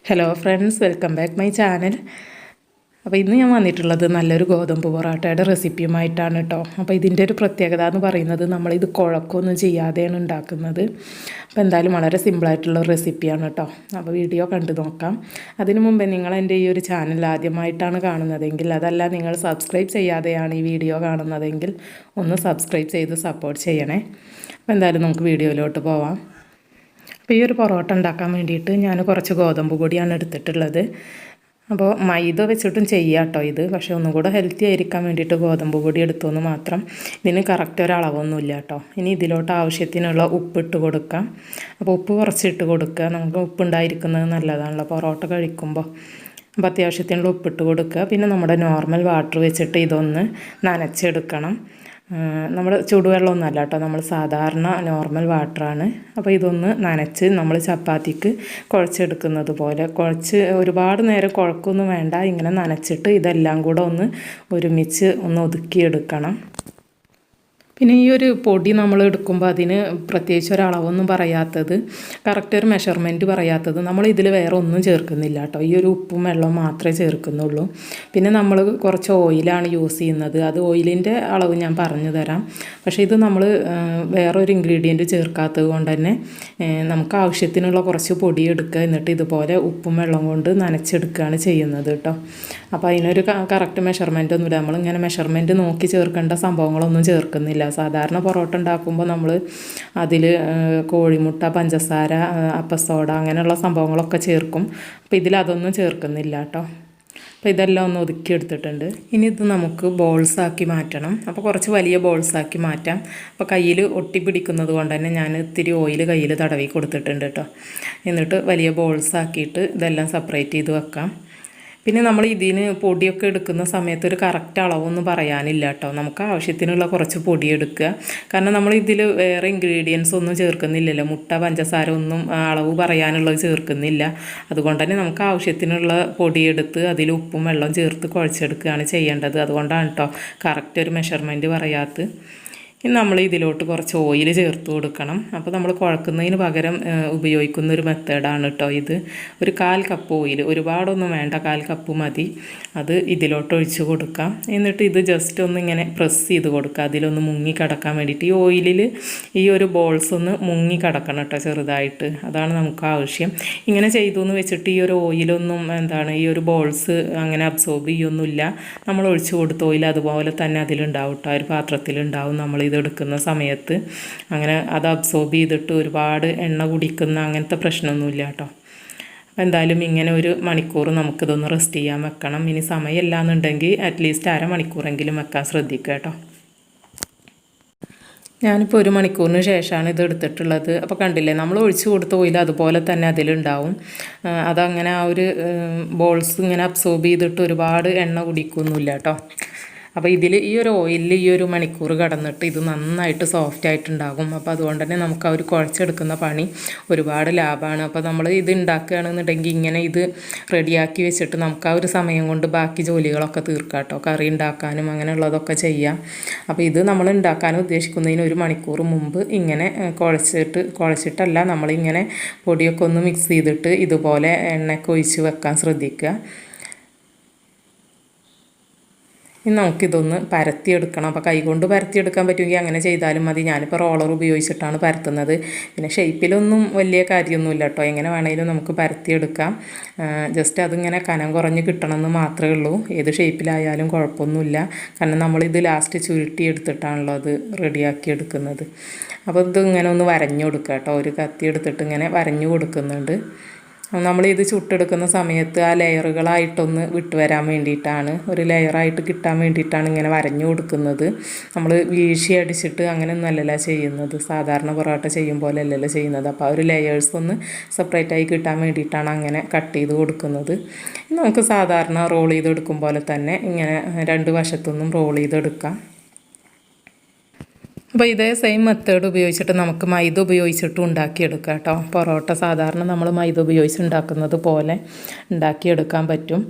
Hello friends, welcome back my channel. അപ്പോൾ ഇന്ന് ഞാൻ വന്നിട്ടുള്ളത് നല്ലൊരു ഗോതമ്പ് പൊറോട്ടയുടെ റെസിപ്പിയുമായിട്ടാണ് കേട്ടോ. അപ്പോൾ ഇതിൻ്റെ ഒരു പ്രത്യേകത എന്ന് പറയുന്നത് നമ്മളിത് കുഴക്കമൊന്നും ചെയ്യാതെയാണ് ഉണ്ടാക്കുന്നത്. അപ്പോൾ എന്തായാലും വളരെ സിമ്പിളായിട്ടുള്ള റെസിപ്പിയാണ് കേട്ടോ. അപ്പോൾ വീഡിയോ കണ്ടു നോക്കാം. അതിനു മുമ്പേ നിങ്ങൾ എൻ്റെ ഈ ഒരു ചാനൽ ആദ്യമായിട്ടാണ് കാണുന്നതെങ്കിൽ, അതല്ല നിങ്ങൾ സബ്സ്ക്രൈബ് ചെയ്യാതെയാണ് ഈ വീഡിയോ കാണുന്നതെങ്കിൽ ഒന്ന് സബ്സ്ക്രൈബ് ചെയ്ത് സപ്പോർട്ട് ചെയ്യണേ. അപ്പോൾ എന്തായാലും നമുക്ക് വീഡിയോയിലോട്ട് പോവാം. അപ്പോൾ ഈ ഒരു പൊറോട്ട ഉണ്ടാക്കാൻ വേണ്ടിയിട്ട് ഞാൻ കുറച്ച് ഗോതമ്പ് പൊടിയാണ് എടുത്തിട്ടുള്ളത്. അപ്പോൾ മൈദ വെച്ചിട്ടും ചെയ്യാം കേട്ടോ ഇത്, പക്ഷേ ഒന്നും കൂടെ ഹെൽത്തി ആയിരിക്കാൻ വേണ്ടിയിട്ട് ഗോതമ്പ് പൊടി എടുത്തുവെന്ന് മാത്രം. ഇതിന് കറക്റ്റ് ഒരളവൊന്നുമില്ല കേട്ടോ. ഇനി ഇതിലോട്ട് ആവശ്യത്തിനുള്ള ഉപ്പിട്ട് കൊടുക്കാം. അപ്പോൾ ഉപ്പ് കുറച്ചിട്ട് കൊടുക്കുക. നമുക്ക് ഉപ്പുണ്ടായിരിക്കുന്നത് നല്ലതാണല്ലോ പൊറോട്ട കഴിക്കുമ്പോൾ. അപ്പോൾ അത്യാവശ്യത്തിനുള്ള ഉപ്പിട്ട് കൊടുക്കുക. പിന്നെ നമ്മുടെ നോർമൽ വാട്ടർ വെച്ചിട്ട് ഇതൊന്ന് നനച്ചെടുക്കണം. നമ്മൾ ചൂടുവെള്ളമൊന്നുമല്ല കേട്ടോ, നമ്മൾ സാധാരണ നോർമൽ വാട്ടറാണ്. അപ്പോൾ ഇതൊന്ന് നനച്ച് നമ്മൾ ചപ്പാത്തിക്ക് കുഴച്ചെടുക്കുന്നത് പോലെ ഒരുപാട് നേരം കുഴക്കൊന്നും വേണ്ട. ഇങ്ങനെ നനച്ചിട്ട് ഇതെല്ലാം കൂടെ ഒന്ന് ഒരുമിച്ച് ഒന്ന് ഒതുക്കിയെടുക്കണം. പിന്നെ ഈ ഒരു പൊടി നമ്മൾ എടുക്കുമ്പോൾ അതിന് പ്രത്യേകിച്ച് ഒരളവൊന്നും പറയാത്തത്, കറക്റ്റ് ഒരു മെഷർമെൻറ്റ് പറയാത്തത്, നമ്മൾ ഇതിൽ വേറെ ഒന്നും ചേർക്കുന്നില്ല കേട്ടോ. ഈ ഒരു ഉപ്പും വെള്ളവും മാത്രമേ ചേർക്കുന്നുള്ളൂ. പിന്നെ നമ്മൾ കുറച്ച് ഓയിലാണ് യൂസ് ചെയ്യുന്നത്. അത് ഓയിലിൻ്റെ അളവ് ഞാൻ പറഞ്ഞു തരാം. പക്ഷേ ഇത് നമ്മൾ വേറൊരു ഇൻഗ്രീഡിയൻറ്റ് ചേർക്കാത്തത് കൊണ്ട് തന്നെ നമുക്ക് ആവശ്യത്തിനുള്ള കുറച്ച് പൊടി എടുക്കുക. എന്നിട്ട് ഇതുപോലെ ഉപ്പും വെള്ളം കൊണ്ട് നനച്ചെടുക്കുകയാണ് ചെയ്യുന്നത് കേട്ടോ. അപ്പോൾ അതിനൊരു കറക്റ്റ് മെഷർമെൻ്റ് ഒന്നുമില്ല. നമ്മളിങ്ങനെ മെഷർമെൻറ്റ് നോക്കി ചേർക്കേണ്ട സംഭവങ്ങളൊന്നും ചേർക്കുന്നില്ല. സാധാരണ പൊറോട്ട ഉണ്ടാക്കുമ്പോൾ നമ്മൾ അതിൽ കോഴിമുട്ട, പഞ്ചസാര, അപ്പസോഡ അങ്ങനെയുള്ള സംഭവങ്ങളൊക്കെ ചേർക്കും. അപ്പോൾ ഇതിലതൊന്നും ചേർക്കുന്നില്ല കേട്ടോ. അപ്പോൾ ഇതെല്ലാം ഒന്ന് ഒതുക്കിയെടുത്തിട്ടുണ്ട്. ഇനി ഇത് നമുക്ക് ബോൾസാക്കി മാറ്റണം. അപ്പോൾ കുറച്ച് വലിയ ബോൾസാക്കി മാറ്റാം. അപ്പോൾ കയ്യിൽ ഒട്ടി പിടിക്കുന്നത് കൊണ്ട് തന്നെ ഞാൻ ഇത്തിരി ഓയിൽ കയ്യിൽ തടവി കൊടുത്തിട്ടുണ്ട് കേട്ടോ. എന്നിട്ട് വലിയ ബോൾസാക്കിയിട്ട് ഇതെല്ലാം സെപ്പറേറ്റ് ചെയ്ത് വെക്കാം. പിന്നെ നമ്മൾ ഇതിന് പൊടിയൊക്കെ എടുക്കുന്ന സമയത്ത് ഒരു കറക്റ്റ് അളവൊന്നും പറയാനില്ല കേട്ടോ. നമുക്ക് ആവശ്യത്തിനുള്ള കുറച്ച് പൊടി എടുക്കുക. കാരണം നമ്മൾ ഇതിൽ വേറെ ഇൻഗ്രീഡിയൻസ് ഒന്നും ചേർക്കുന്നില്ലല്ലോ. മുട്ട, പഞ്ചസാര ഒന്നും അളവ് പറയാനുള്ളത് ചേർക്കുന്നില്ല. അതുകൊണ്ട് തന്നെ നമുക്ക് ആവശ്യത്തിനുള്ള പൊടിയെടുത്ത് അതിൽ ഉപ്പും വെള്ളം ചേർത്ത് കുഴച്ചെടുക്കുകയാണ് ചെയ്യേണ്ടത്. അതുകൊണ്ടാണ് കേട്ടോ കറക്റ്റ് ഒരു മെഷർമെൻറ്റ് പറയാത്തത്. ഇനി നമ്മൾ ഇതിലോട്ട് കുറച്ച് ഓയിൽ ചേർത്ത് കൊടുക്കണം. അപ്പോൾ നമ്മൾ കുഴക്കുന്നതിന് പകരം ഉപയോഗിക്കുന്ന ഒരു മെത്തേഡാണ് കേട്ടോ ഇത്. ഒരു 1/4 കപ്പ് ഓയിൽ, ഒരുപാടൊന്നും വേണ്ട, 1/4 കപ്പ് മതി. അത് ഇതിലോട്ട് ഒഴിച്ച് കൊടുക്കാം. എന്നിട്ട് ഇത് ജസ്റ്റ് ഒന്ന് ഇങ്ങനെ പ്രസ് ചെയ്ത് കൊടുക്കുക, അതിലൊന്ന് മുങ്ങി കിടക്കാൻ വേണ്ടിയിട്ട്. ഈ ഓയിലിൽ ഈ ഒരു ബോൾസ് ഒന്ന് മുങ്ങി കിടക്കണം കേട്ടോ ചെറുതായിട്ട്. അതാണ് നമുക്ക് ആവശ്യം. ഇങ്ങനെ ചെയ്തു എന്ന് വെച്ചിട്ട് ഈ ഒരു ഓയിലൊന്നും ഈ ഒരു ബോൾസ് അങ്ങനെ അബ്സോർബ് ചെയ്യൊന്നുമില്ല. നമ്മൾ ഒഴിച്ച് കൊടുത്ത ഓയിൽ അതുപോലെ തന്നെ അതിലുണ്ടാവും കേട്ടോ, ഒരു പാത്രത്തിലുണ്ടാവും. നമ്മൾ ഇതെടുക്കുന്ന സമയത്ത് അങ്ങനെ അത് അബ്സോർബ് ചെയ്തിട്ട് ഒരുപാട് എണ്ണ കുടിക്കുന്ന അങ്ങനത്തെ പ്രശ്നമൊന്നുമില്ല കേട്ടോ. അപ്പോൾ എന്തായാലും ഇങ്ങനെ ഒരു മണിക്കൂർ നമുക്കിതൊന്ന് റെസ്റ്റ് ചെയ്യാൻ വെക്കണം. ഇനി സമയമില്ല എന്നുണ്ടെങ്കിൽ അറ്റ്ലീസ്റ്റ് അരമണിക്കൂറെങ്കിലും വെക്കാൻ ശ്രദ്ധിക്കുക കേട്ടോ. ഞാനിപ്പോൾ 1 മണിക്കൂറിന് ശേഷമാണ് ഇത് എടുത്തിട്ടുള്ളത്. അപ്പോൾ കണ്ടില്ലേ, നമ്മൾ ഒഴിച്ച് കൊടുത്ത ഓയിൽ അതുപോലെ തന്നെ അതിലുണ്ടാവും. അതങ്ങനെ ആ ഒരു ബോൾസ് ഇങ്ങനെ അബ്സോർബ് ചെയ്തിട്ട് ഒരുപാട് എണ്ണ കുടിക്കൊന്നുമില്ല കേട്ടോ. അപ്പോൾ ഇതിൽ ഈ ഒരു ഓയിലിൽ ഈ 1 മണിക്കൂർ കടന്നിട്ട് ഇത് നന്നായിട്ട് സോഫ്റ്റ് ആയിട്ടുണ്ടാകും. അപ്പോൾ അതുകൊണ്ട് തന്നെ നമുക്ക് ആ ഒരു കുഴച്ചെടുക്കുന്ന പണി ഒരുപാട് ലാഭമാണ്. അപ്പോൾ നമ്മൾ ഇത് ഉണ്ടാക്കുകയാണെന്നുണ്ടെങ്കിൽ ഇങ്ങനെ ഇത് റെഡിയാക്കി വെച്ചിട്ട് നമുക്ക് ആ ഒരു സമയം കൊണ്ട് ബാക്കി ജോലികളൊക്കെ തീർക്കാം കേട്ടോ. കറി ഉണ്ടാക്കാനും അങ്ങനെയുള്ളതൊക്കെ ചെയ്യാം. അപ്പോൾ ഇത് നമ്മൾ ഉണ്ടാക്കാൻ ഉദ്ദേശിക്കുന്നതിന് 1 മണിക്കൂർ മുമ്പ് ഇങ്ങനെ കുഴച്ചിട്ടല്ല, നമ്മളിങ്ങനെ പൊടിയൊക്കെ ഒന്ന് മിക്സ് ചെയ്തിട്ട് ഇതുപോലെ എണ്ണയൊക്കെ ഒഴിച്ച് വെക്കാൻ ശ്രദ്ധിക്കുക. ഇനി നമുക്കിതൊന്ന് പരത്തിയെടുക്കണം. അപ്പോൾ കൈകൊണ്ട് പരത്തിയെടുക്കാൻ പറ്റുമെങ്കിൽ അങ്ങനെ ചെയ്താലും മതി. ഞാനിപ്പോൾ റോളർ ഉപയോഗിച്ചിട്ടാണ് പരത്തുന്നത്. പിന്നെ ഷേപ്പിലൊന്നും വലിയ കാര്യമൊന്നുമില്ല കേട്ടോ, എങ്ങനെ വേണമെങ്കിലും നമുക്ക് പരത്തിയെടുക്കാം. ജസ്റ്റ് അതിങ്ങനെ കനം കുറഞ്ഞ് കിട്ടണമെന്ന് മാത്രമേ ഉള്ളൂ. ഏത് ഷേപ്പിലായാലും കുഴപ്പമൊന്നുമില്ല. കാരണം നമ്മളിത് ലാസ്റ്റ് ചുരുട്ടി എടുത്തിട്ടാണല്ലോ അത് റെഡിയാക്കി എടുക്കുന്നത്. അപ്പോൾ ഇത് ഇങ്ങനെ ഒന്ന് വരഞ്ഞു കൊടുക്കുക കേട്ടോ. ഒരു കത്തി എടുത്തിട്ട് ഇങ്ങനെ വരഞ്ഞു കൊടുക്കുന്നുണ്ട്. നമ്മളിത് ചുട്ടെടുക്കുന്ന സമയത്ത് ആ ലെയറുകളായിട്ടൊന്ന് വിട്ടുവരാൻ വേണ്ടിയിട്ടാണ്, ഒരു ലെയറായിട്ട് കിട്ടാൻ വേണ്ടിയിട്ടാണ് ഇങ്ങനെ വരഞ്ഞു കൊടുക്കുന്നത്. നമ്മൾ വീശി അടിച്ചിട്ട് അങ്ങനെ ഒന്നല്ലല്ലോ ചെയ്യുന്നത്, സാധാരണ പൊറോട്ട ചെയ്യും പോലെ അല്ലല്ലോ ചെയ്യുന്നത്. അപ്പോൾ ആ ഒരു ലെയേഴ്സ് ഒന്ന് സെപ്പറേറ്റായി കിട്ടാൻ വേണ്ടിയിട്ടാണ് അങ്ങനെ കട്ട് ചെയ്ത് കൊടുക്കുന്നത്. നമുക്ക് സാധാരണ റോൾ ചെയ്തെടുക്കും പോലെ തന്നെ ഇങ്ങനെ 2 വശത്തൊന്നും റോൾ ചെയ്തെടുക്കാം. അപ്പോൾ ഇതേ സെയിം മെത്തേഡ് ഉപയോഗിച്ചിട്ട് നമുക്ക് മൈദ ഉപയോഗിച്ചിട്ടും ഉണ്ടാക്കിയെടുക്കാം കേട്ടോ. പൊറോട്ട സാധാരണ നമ്മൾ മൈദ ഉപയോഗിച്ച് ഉണ്ടാക്കുന്നത് പോലെ ഉണ്ടാക്കിയെടുക്കാൻ പറ്റും.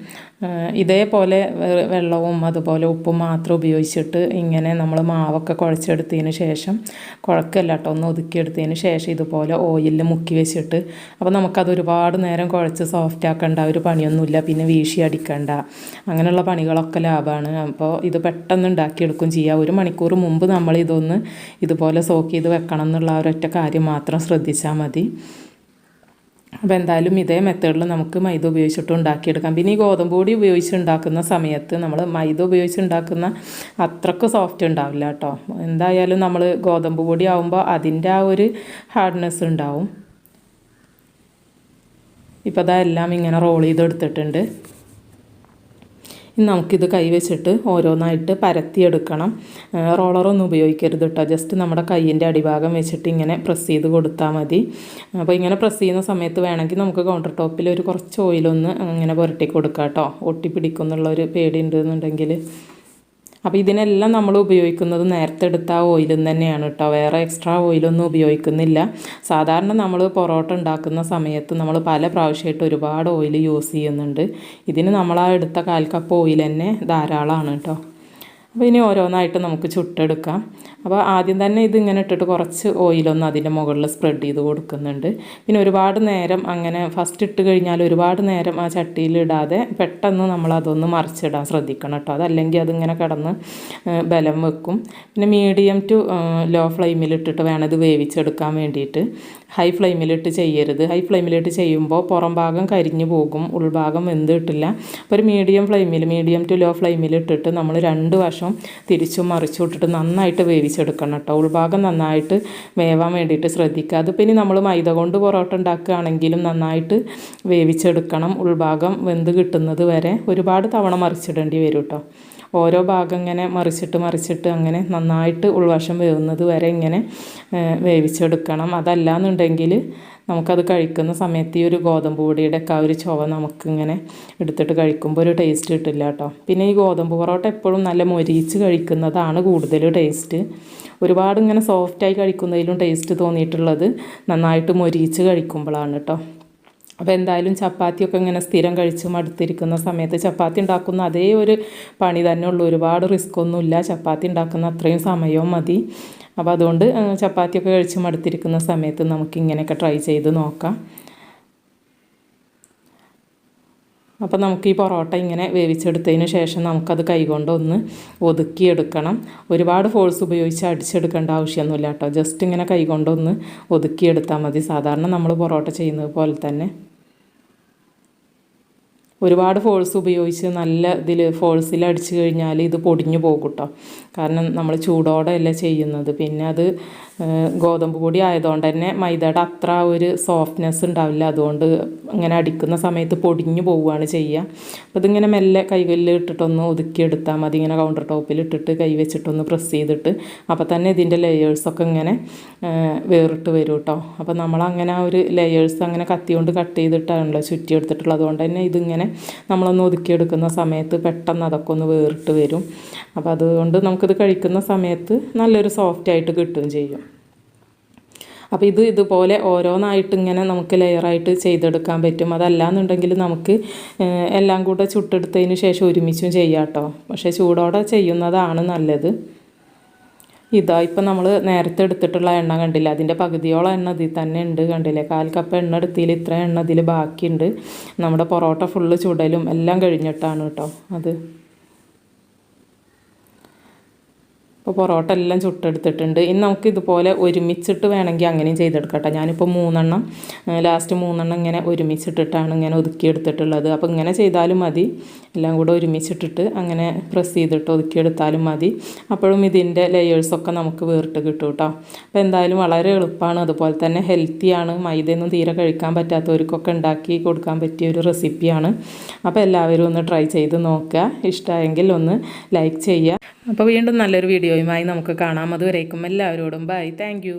ഇതേപോലെ വെള്ളവും അതുപോലെ ഉപ്പും മാത്രം ഉപയോഗിച്ചിട്ട് ഇങ്ങനെ നമ്മൾ മാവൊക്കെ കുഴച്ചെടുത്തതിന് ശേഷം, കുഴക്കല്ല കേട്ടോ, ഒന്ന് ഒതുക്കിയെടുത്തതിന് ശേഷം ഇതുപോലെ ഓയിലിൽ മുക്കി വെച്ചിട്ട്, അപ്പോൾ നമുക്കത് ഒരുപാട് നേരം കുഴച്ച് സോഫ്റ്റ് ആക്കേണ്ട ഒരു പണിയൊന്നുമില്ല. പിന്നെ വീശി അടിക്കണ്ട, അങ്ങനെയുള്ള പണികളൊക്കെ ലാഭമാണ്. അപ്പോൾ ഇത് പെട്ടെന്ന് ഉണ്ടാക്കിയെടുക്കും ചെയ്യാം. 1 മണിക്കൂർ മുമ്പ് നമ്മൾ ഇതൊന്ന് ഇതുപോലെ സോക്ക് ചെയ്ത് വെക്കണം എന്നുള്ള ഒരൊറ്റ കാര്യം മാത്രം ശ്രദ്ധിച്ചാൽ മതി. അപ്പോൾ എന്തായാലും ഇതേ മെത്തേഡിൽ നമുക്ക് മൈദ ഉപയോഗിച്ചിട്ട് ഉണ്ടാക്കിയെടുക്കാം. പിന്നെ ഈ ഗോതമ്പ് പൊടി ഉപയോഗിച്ച് ഉണ്ടാക്കുന്ന സമയത്ത് നമ്മൾ മൈദ ഉപയോഗിച്ച് ഉണ്ടാക്കുന്ന അത്രക്ക് സോഫ്റ്റ് ഉണ്ടാവില്ല കേട്ടോ. എന്തായാലും നമ്മൾ ഗോതമ്പ് പൊടി ആകുമ്പോൾ അതിൻ്റെ ആ ഒരു ഹാർഡ്നെസ് ഉണ്ടാവും. ഇപ്പോൾ അതെല്ലാം ഇങ്ങനെ റോൾ ചെയ്തെടുത്തിട്ടുണ്ട്. ഇനി നമുക്കിത് കൈവച്ചിട്ട് ഓരോന്നായിട്ട് പരത്തിയെടുക്കണം. റോളറൊന്നും ഉപയോഗിക്കരുത് കേട്ടോ. ജസ്റ്റ് നമ്മുടെ കൈയിൻ്റെ അടിഭാഗം വെച്ചിട്ട് ഇങ്ങനെ പ്രസ് ചെയ്ത് കൊടുത്താൽ മതി. അപ്പോൾ ഇങ്ങനെ പ്രസ് ചെയ്യുന്ന സമയത്ത് വേണമെങ്കിൽ നമുക്ക് കൗണ്ടർ ടോപ്പിൽ ഒരു കുറച്ച് ഓയിലൊന്ന് ഇങ്ങനെ പുരട്ടി കൊടുക്കാം കേട്ടോ, ഒട്ടിപ്പിടിക്കുന്നുള്ളൊരു പേടി ഉണ്ടെന്നുണ്ടെങ്കിൽ. അപ്പോൾ ഇതിനെല്ലാം നമ്മൾ ഉപയോഗിക്കുന്നത് നേരത്തെ എടുത്ത ഓയിലും തന്നെയാണ് കേട്ടോ. വേറെ എക്സ്ട്രാ ഓയിലൊന്നും ഉപയോഗിക്കുന്നില്ല. സാധാരണ നമ്മൾ പൊറോട്ട ഉണ്ടാക്കുന്ന സമയത്ത് നമ്മൾ പല പ്രാവശ്യമായിട്ട് ഒരുപാട് ഓയിൽ യൂസ് ചെയ്യുന്നുണ്ട്. ഇതിന് നമ്മൾ ആ എടുത്ത 1/4 കപ്പ് ഓയിൽ തന്നെ ധാരാളമാണ് കേട്ടോ. അപ്പോൾ ഇനി ഓരോന്നായിട്ട് നമുക്ക് ചുട്ടെടുക്കാം. അപ്പോൾ ആദ്യം തന്നെ ഇതിങ്ങനെ ഇട്ടിട്ട് കുറച്ച് ഓയിലൊന്ന് അതിൻ്റെ മുകളിൽ സ്പ്രെഡ് ചെയ്ത് കൊടുക്കുന്നുണ്ട്. പിന്നെ ഒരുപാട് നേരം അങ്ങനെ ഫസ്റ്റ് ഇട്ട് കഴിഞ്ഞാൽ ഒരുപാട് നേരം ആ ചട്ടിയിൽ ഇടാതെ പെട്ടെന്ന് നമ്മളതൊന്ന് മറിച്ചിടാൻ ശ്രദ്ധിക്കണം കേട്ടോ. അതല്ലെങ്കിൽ അതിങ്ങനെ കിടന്ന് ബലം വെക്കും. പിന്നെ മീഡിയം ടു ലോ ഫ്ലെയിമിലിട്ടിട്ട് വേണം ഇത് വേവിച്ചെടുക്കാൻ വേണ്ടിയിട്ട്. ഹൈ ഫ്ലെയിമിലിട്ട് ചെയ്യരുത്. ഹൈ ഫ്ലെയിമിലിട്ട് ചെയ്യുമ്പോൾ പുറം ഭാഗം കരിഞ്ഞു പോകും, ഉൾഭാഗം വെന്ത് കിട്ടില്ല. അപ്പോൾ ഒരു മീഡിയം ടു ലോ ഫ്ലെയിമിലിട്ടിട്ട് നമ്മൾ 2 വശം തിരിച്ചും മറിച്ചും ഇട്ടിട്ട് നന്നായിട്ട് വേവിച്ചെടുക്കണം കേട്ടോ. ഉൾഭാഗം നന്നായിട്ട് വേവാൻ വേണ്ടിയിട്ട് ശ്രദ്ധിക്കുക. അതിപ്പോൾ ഇനി നമ്മൾ മൈദ കൊണ്ട് പൊറോട്ട ഉണ്ടാക്കുകയാണെങ്കിലും നന്നായിട്ട് വേവിച്ചെടുക്കണം. ഉൾഭാഗം വെന്ത് കിട്ടുന്നത് വരെ ഒരുപാട് തവണ മറിച്ചിടേണ്ടി വരും കേട്ടോ. ഓരോ ഭാഗം ഇങ്ങനെ മറിച്ചിട്ട് അങ്ങനെ നന്നായിട്ട് ഉൾവശം വേവുന്നത് വരെ ഇങ്ങനെ വേവിച്ചെടുക്കണം. അതല്ലാന്നുണ്ടെങ്കിൽ നമുക്കത് കഴിക്കുന്ന സമയത്ത് ഈ ഒരു ഗോതമ്പ് പൊടിയുടെ ഒക്കെ ആ ഒരു ചുവ നമുക്കിങ്ങനെ എടുത്തിട്ട് കഴിക്കുമ്പോൾ ഒരു ടേസ്റ്റ് കിട്ടില്ല കേട്ടോ. പിന്നെ ഈ ഗോതമ്പ് പൊറോട്ട എപ്പോഴും നല്ല മൊരിയിച്ച് കഴിക്കുന്നതാണ് കൂടുതൽ ടേസ്റ്റ്. ഒരുപാട് ഇങ്ങനെ സോഫ്റ്റായി കഴിക്കുന്നതിലും ടേസ്റ്റ് തോന്നിയിട്ടുള്ളത് നന്നായിട്ട് മൊരിയിച്ച് കഴിക്കുമ്പോഴാണ് കേട്ടോ. അപ്പോൾ എന്തായാലും ചപ്പാത്തിയൊക്കെ ഇങ്ങനെ സ്ഥിരം കഴിച്ച് മടുത്തിരിക്കുന്ന സമയത്ത് ചപ്പാത്തി ഉണ്ടാക്കുന്ന അതേ ഒരു പണി തന്നെ ഉള്ളൂ. ഒരുപാട് റിസ്ക് ഒന്നുമില്ല. ചപ്പാത്തി ഉണ്ടാക്കുന്ന അത്രയും സമയവും മതി. അപ്പോൾ അതുകൊണ്ട് ചപ്പാത്തിയൊക്കെ കഴിച്ച് മടുത്തിരിക്കുന്ന സമയത്ത് നമുക്കിങ്ങനെയൊക്കെ ട്രൈ ചെയ്ത് നോക്കാം. അപ്പോൾ നമുക്ക് ഈ പൊറോട്ട ഇങ്ങനെ വേവിച്ചെടുത്തതിന് ശേഷം നമുക്കത് കൈകൊണ്ടൊന്ന് ഒതുക്കിയെടുക്കണം. ഒരുപാട് ഫോഴ്സ് ഉപയോഗിച്ച് അടിച്ചെടുക്കേണ്ട ആവശ്യമൊന്നുമില്ല കേട്ടോ. ജസ്റ്റ് ഇങ്ങനെ കൈകൊണ്ടൊന്ന് ഒതുക്കിയെടുത്താൽ മതി. സാധാരണ നമ്മൾ പൊറോട്ട ചെയ്യുന്നത് പോലെ തന്നെ. ഒരുപാട് ഫോഴ്സ് ഉപയോഗിച്ച് നല്ല ഫോഴ്സിൽ അടിച്ചു കഴിഞ്ഞാൽ ഇത് പൊടിഞ്ഞു പോകും കേട്ടോ. കാരണം നമ്മൾ ചൂടോടെ അല്ല ചെയ്യുന്നത്. പിന്നെ അത് ഗോതമ്പ് പൊടി ആയതുകൊണ്ട് തന്നെ മൈദയുടെ അത്ര ഒരു സോഫ്റ്റ്നെസ് ഉണ്ടാവില്ല. അതുകൊണ്ട് ഇങ്ങനെ അടിക്കുന്ന സമയത്ത് പൊടിഞ്ഞു പോവുകയാണ് ചെയ്യുക. അപ്പോൾ ഇതിങ്ങനെ മെല്ലെ കൈകളിൽ ഇട്ടിട്ടൊന്ന് ഒതുക്കിയെടുത്താൽ മതി. ഇങ്ങനെ കൗണ്ടർ ടോപ്പിൽ ഇട്ടിട്ട് കൈ വെച്ചിട്ടൊന്ന് പ്രസ് ചെയ്തിട്ട് അപ്പോൾ തന്നെ ഇതിൻ്റെ ലെയേഴ്സൊക്കെ ഇങ്ങനെ വേറിട്ട് വരും കേട്ടോ. അപ്പോൾ നമ്മളങ്ങനെ ആ ഒരു ലെയേഴ്സ് അങ്ങനെ കത്തി കൊണ്ട് കട്ട് ചെയ്തിട്ടാണല്ലോ ചുറ്റിയെടുത്തിട്ടുള്ളത്. അതുകൊണ്ട് തന്നെ ഇതിങ്ങനെ നമ്മളൊന്ന് ഒതുക്കിയെടുക്കുന്ന സമയത്ത് പെട്ടെന്ന് അതൊക്കെ ഒന്ന് വേറിട്ട് വരും. അപ്പോൾ അതുകൊണ്ട് നമുക്കിത് കഴിക്കുന്ന സമയത്ത് നല്ലൊരു സോഫ്റ്റായിട്ട് കിട്ടുകയും ചെയ്യും. അപ്പോൾ ഇതുപോലെ ഓരോന്നായിട്ട് ഇങ്ങനെ നമുക്ക് ലെയറായിട്ട് ചെയ്തെടുക്കാൻ പറ്റും. അതല്ലാന്നുണ്ടെങ്കിൽ നമുക്ക് എല്ലാം കൂടെ ചുട്ടെടുത്തതിന് ശേഷം ഒരുമിച്ചും ചെയ്യാം കേട്ടോ. പക്ഷേ ചൂടോടെ ചെയ്യുന്നതാണ് നല്ലത്. ഇപ്പം നമ്മൾ നേരത്തെ എടുത്തിട്ടുള്ള എണ്ണ കണ്ടില്ല, അതിൻ്റെ പകുതിയോളം എണ്ണ ഇതിൽ തന്നെ ഉണ്ട് കണ്ടില്ലേ. 1/4 കപ്പ് എണ്ണ എടുത്തതിൽ ഇത്ര എണ്ണ ഇതിൽ ബാക്കിയുണ്ട്. നമ്മുടെ പൊറോട്ട ഫുള്ള് ചുടലും എല്ലാം കഴിഞ്ഞിട്ടാണ് കേട്ടോ അത്. അപ്പോൾ പൊറോട്ട എല്ലാം ചുട്ടെടുത്തിട്ടുണ്ട്. ഇനി നമുക്ക് ഇതുപോലെ ഒരുമിച്ചിട്ട് വേണമെങ്കിൽ അങ്ങനെയും ചെയ്തെടുക്കട്ടെ. ഞാനിപ്പോൾ 3 ലാസ്റ്റ് 3 ഇങ്ങനെ ഒരുമിച്ചിട്ടിട്ടാണ് ഇങ്ങനെ ഒതുക്കിയെടുത്തിട്ടുള്ളത്. അപ്പോൾ ഇങ്ങനെ ചെയ്താലും മതി. എല്ലാം കൂടെ ഒരുമിച്ചിട്ടിട്ട് അങ്ങനെ പ്രസ് ചെയ്തിട്ട് ഒതുക്കിയെടുത്താലും മതി. അപ്പോഴും ഇതിൻ്റെ ലെയേഴ്സൊക്കെ നമുക്ക് വേറിട്ട് കിട്ടും കേട്ടോ. അപ്പോൾ എന്തായാലും വളരെ എളുപ്പമാണ്. അതുപോലെ തന്നെ ഹെൽത്തിയാണ്. മൈദയൊന്നും തീരെ കഴിക്കാൻ പറ്റാത്തവർക്കൊക്കെ ഉണ്ടാക്കി കൊടുക്കാൻ പറ്റിയ ഒരു റെസിപ്പിയാണ്. അപ്പോൾ എല്ലാവരും ഒന്ന് ട്രൈ ചെയ്ത് നോക്കുക. ഇഷ്ടമായെങ്കിൽ ഒന്ന് ലൈക്ക് ചെയ്യുക. അപ്പോൾ വീണ്ടും നല്ലൊരു വീഡിയോയുമായി നമുക്ക് കാണാം. അതുവരേക്കും എല്ലാവരോടും ബൈ. താങ്ക്